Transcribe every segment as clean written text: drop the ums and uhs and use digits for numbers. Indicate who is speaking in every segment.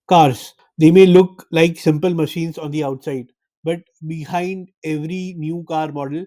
Speaker 1: Cars. They may look like simple machines on the outside, but behind every new car model,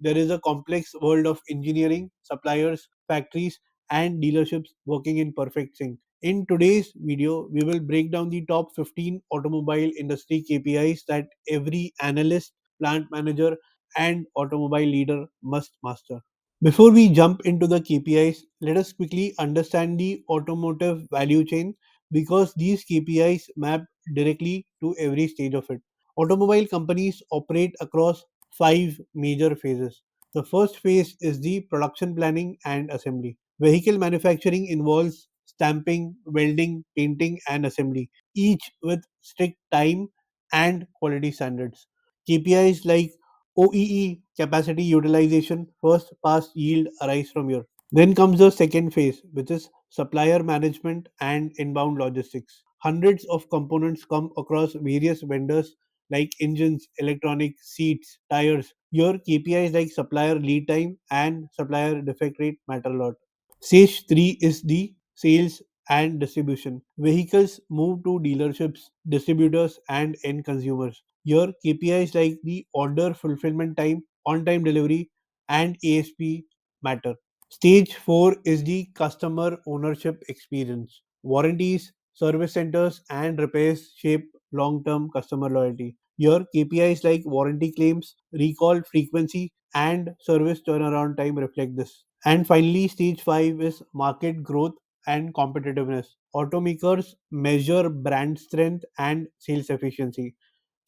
Speaker 1: there is a complex world of engineering, suppliers, factories, and dealerships working in perfect sync. In today's video, we will break down the top 15 automobile industry KPIs that every analyst, plant manager, and automobile leader must master. Before we jump into the KPIs, let us quickly understand the automotive value chain because these KPIs map directly to every stage of it. Automobile companies operate across five major phases. The first phase is the production planning and assembly. Vehicle manufacturing involves stamping, welding, painting, and assembly, each with strict time and quality standards. KPIs like OEE, capacity utilization, first pass yield arise from here. Then comes the second phase, which is supplier management and inbound logistics. Hundreds of components come across various vendors like engines, electronics, seats, tires. Your KPIs like supplier lead time and supplier defect rate matter a lot. Stage 3 is the sales and distribution. Vehicles move to dealerships, distributors, and end consumers. Your KPIs like the order fulfillment time, on time delivery, and ASP matter. Stage 4 is the customer ownership experience. Warranties, service centers, and repairs shape long term customer loyalty. Your KPIs like warranty claims, recall frequency, and service turnaround time reflect this. And finally, stage 5 is market growth and competitiveness. Automakers measure brand strength and sales efficiency.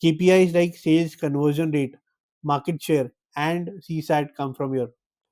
Speaker 1: KPIs like sales conversion rate, market share, and CSAT come from here.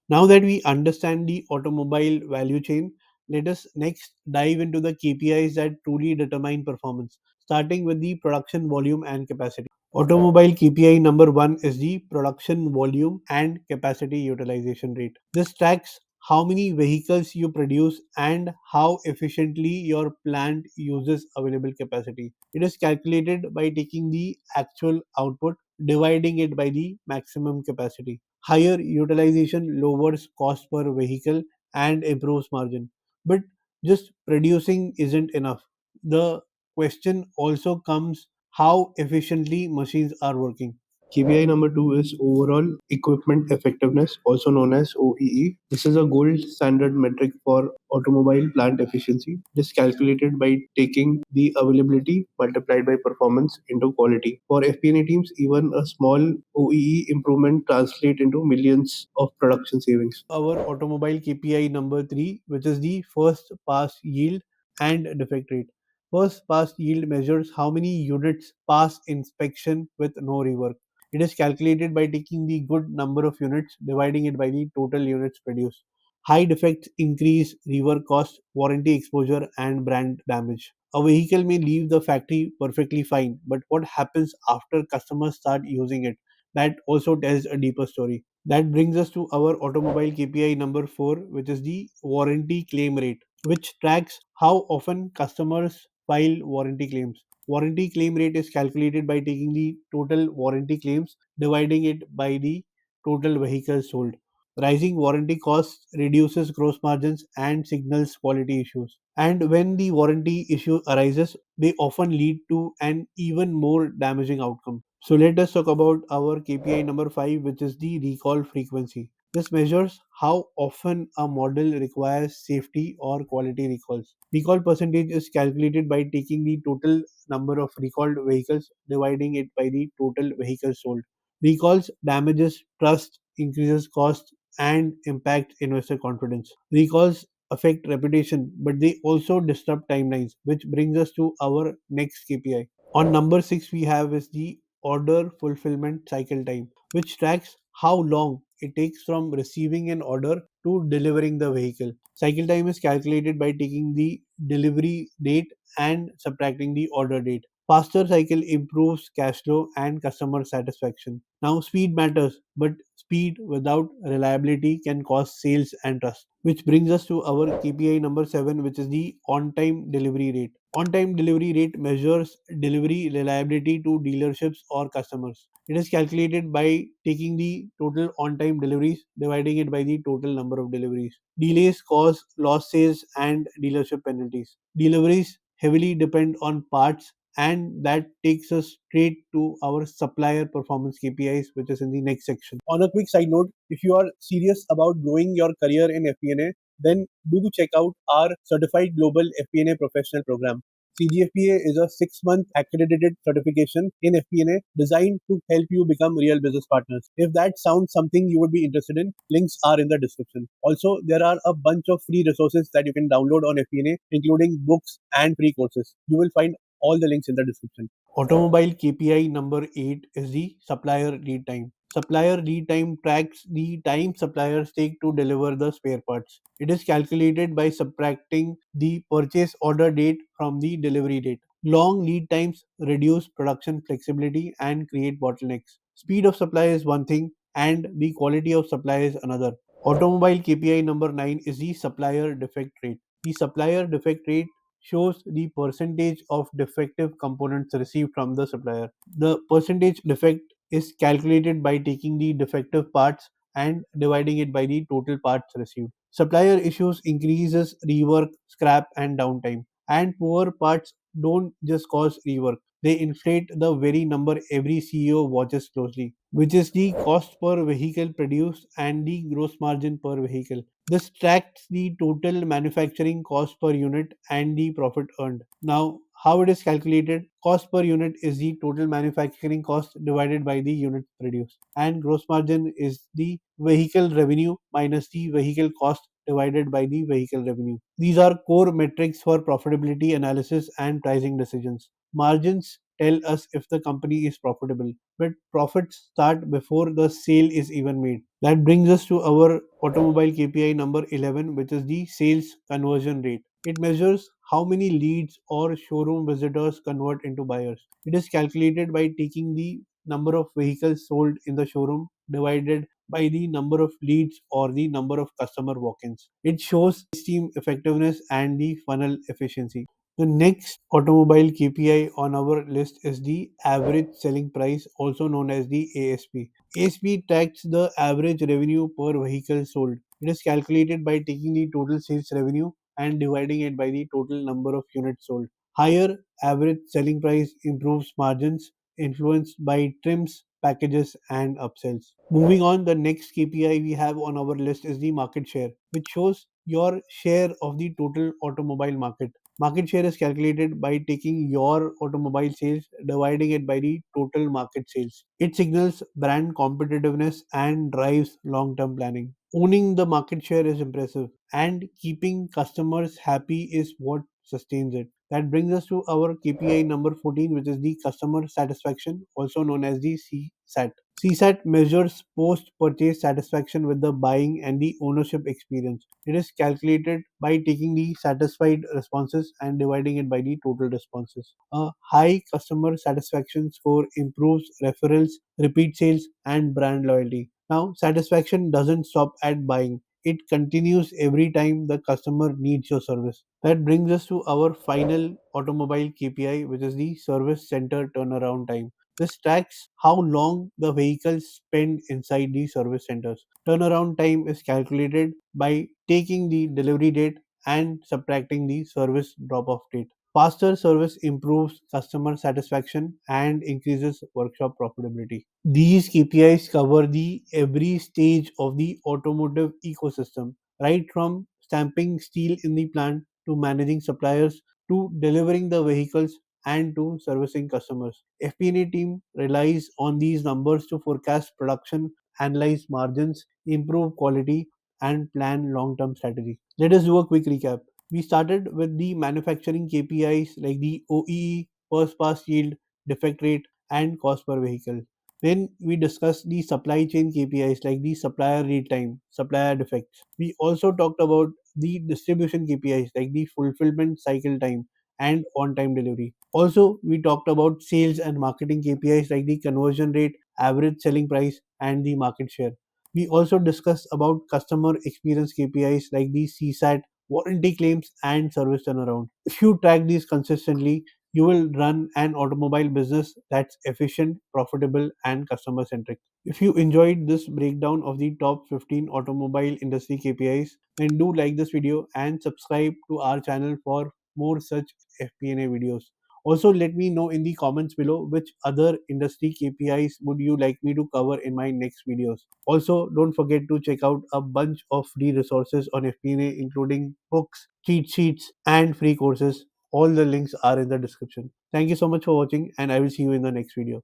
Speaker 1: Now that we understand the automobile value chain, let us next dive into the KPIs that truly determine performance, starting with the production volume and capacity. Automobile KPI number one is the production volume and capacity utilization rate. This tracks how many vehicles you produce and how efficiently your plant uses available capacity. It is calculated by taking the actual output, dividing it by the maximum capacity. Higher utilization lowers cost per vehicle and improves margin. But just producing isn't enough. The question also comes how efficiently machines are working.
Speaker 2: KPI number two is overall equipment effectiveness, also known as OEE. This is a gold standard metric for automobile plant efficiency. It is calculated by taking the availability multiplied by performance into quality. For FP&A teams, even a small OEE improvement translate into millions of production savings.
Speaker 1: Our automobile KPI number three, which is the first pass yield and defect rate. First pass yield measures how many units pass inspection with no rework. It is calculated by taking the good number of units, dividing it by the total units produced. High defects increase rework cost, warranty exposure, and brand damage. A vehicle may leave the factory perfectly fine, but what happens after customers start using it? That also tells a deeper story. That brings us to our automobile KPI number 4, which is the warranty claim rate, which tracks how often customers file warranty claims. Warranty claim rate is calculated by taking the total warranty claims, dividing it by the total vehicles sold. Rising warranty costs reduces gross margins and signals quality issues. And when the warranty issue arises, they often lead to an even more damaging outcome. So let us talk about our KPI number 5, which is the recall frequency. This measures how often a model requires safety or quality recalls. Recall percentage is calculated by taking the total number of recalled vehicles, dividing it by the total vehicles sold. Recalls damages trust, increases cost, and impact investor confidence. Recalls affect reputation, but they also disrupt timelines, which brings us to our next KPI. On number 6, we have is the order fulfillment cycle time, which tracks how long it takes from receiving an order to delivering the vehicle. Cycle time is calculated by taking the delivery date and subtracting the order date. Faster cycle improves cash flow and customer satisfaction. Now, speed matters, but speed without reliability can cost sales and trust. Which brings us to our KPI number 7, which is the on time delivery rate. On time delivery rate measures delivery reliability to dealerships or customers. It is calculated by taking the total on time deliveries, dividing it by the total number of deliveries. Delays cause lost sales and dealership penalties. Deliveries heavily depend on parts, and that takes us straight to our supplier performance KPIs, which is in the next section. On a quick side note, if you are serious about growing your career in FP&A, then do check out our Certified Global FP&A Professional Program. CGFPA is a 6-month accredited certification in FP&A designed to help you become real business partners. If that sounds something you would be interested in, links are in the description. Also, there are a bunch of free resources that you can download on FP&A, including books and free courses. You will find all the links in the description. Automobile KPI number 8 is the supplier lead time. Supplier lead time tracks the time suppliers take to deliver the spare parts. It is calculated by subtracting the purchase order date from the delivery date. Long lead times reduce production flexibility and create bottlenecks. Speed of supply is one thing, and the quality of supply is another. Automobile KPI number 9 is the supplier defect rate. The supplier defect rate shows the percentage of defective components received from the supplier. The percentage defect is calculated by taking the defective parts and dividing it by the total parts received. Supplier issues increases rework, scrap and downtime. And poor parts don't just cause rework. They inflate the very number every CEO watches closely, which is the cost per vehicle produced and the gross margin per vehicle. This tracks the total manufacturing cost per unit and the profit earned. Now, how it is calculated? Cost per unit is the total manufacturing cost divided by the unit produced, and gross margin is the vehicle revenue minus the vehicle cost divided by the vehicle revenue. These are core metrics for profitability analysis and pricing decisions. Margins tell us if the company is profitable, but profits start before the sale is even made. That brings us to our automobile KPI number 11, which is the sales conversion rate. It measures how many leads or showroom visitors convert into buyers. It is calculated by taking the number of vehicles sold in the showroom divided by the number of leads or the number of customer walk-ins. It shows team effectiveness and the funnel efficiency. The next automobile KPI on our list is the average selling price, also known as the ASP. ASP tracks the average revenue per vehicle sold. It is calculated by taking the total sales revenue and dividing it by the total number of units sold. Higher average selling price improves margins influenced by trims, packages, and upsells. Moving on, the next KPI we have on our list is the market share, which shows your share of the total automobile market. Market share is calculated by taking your automobile sales, dividing it by the total market sales. It signals brand competitiveness and drives long term planning. Owning the market share is impressive, and keeping customers happy is what sustains it. That brings us to our KPI number 14, which is the customer satisfaction, also known as the CSAT. CSAT measures post purchase satisfaction with the buying and the ownership experience. It is calculated by taking the satisfied responses and dividing it by the total responses. A high customer satisfaction score improves referrals, repeat sales, and brand loyalty. Now, satisfaction doesn't stop at buying. It continues every time the customer needs your service. That brings us to our final automobile KPI, which is the service center turnaround time. This tracks how long the vehicles spend inside the service centers. Turnaround time is calculated by taking the delivery date and subtracting the service drop off date. Faster service improves customer satisfaction and increases workshop profitability. These KPIs cover the every stage of the automotive ecosystem, right from stamping steel in the plant to managing suppliers to delivering the vehicles and to servicing customers. FP&A team relies on these numbers to forecast production, analyze margins, improve quality, and plan long-term strategy. Let us do a quick recap. We started with the manufacturing KPIs like the OEE, first pass yield, defect rate, and cost per vehicle. Then we discussed the supply chain KPIs like the supplier lead time, supplier defects. We also talked about the distribution KPIs like the fulfillment cycle time and on time delivery. Also, we talked about sales and marketing KPIs like the conversion rate, average selling price, and the market share. We also discussed about customer experience KPIs like the CSAT, warranty claims, and service turnaround. If you track these consistently, you will run an automobile business that's efficient, profitable, and customer centric. If you enjoyed this breakdown of the top 15 automobile industry KPIs, then do like this video and subscribe to our channel for more such FP&A videos. Also, let me know in the comments below which other industry KPIs would you like me to cover in my next videos. Also, don't forget to check out a bunch of free resources on FP&A, including books, cheat sheets, and free courses. All the links are in the description. Thank you so much for watching, and I will see you in the next video.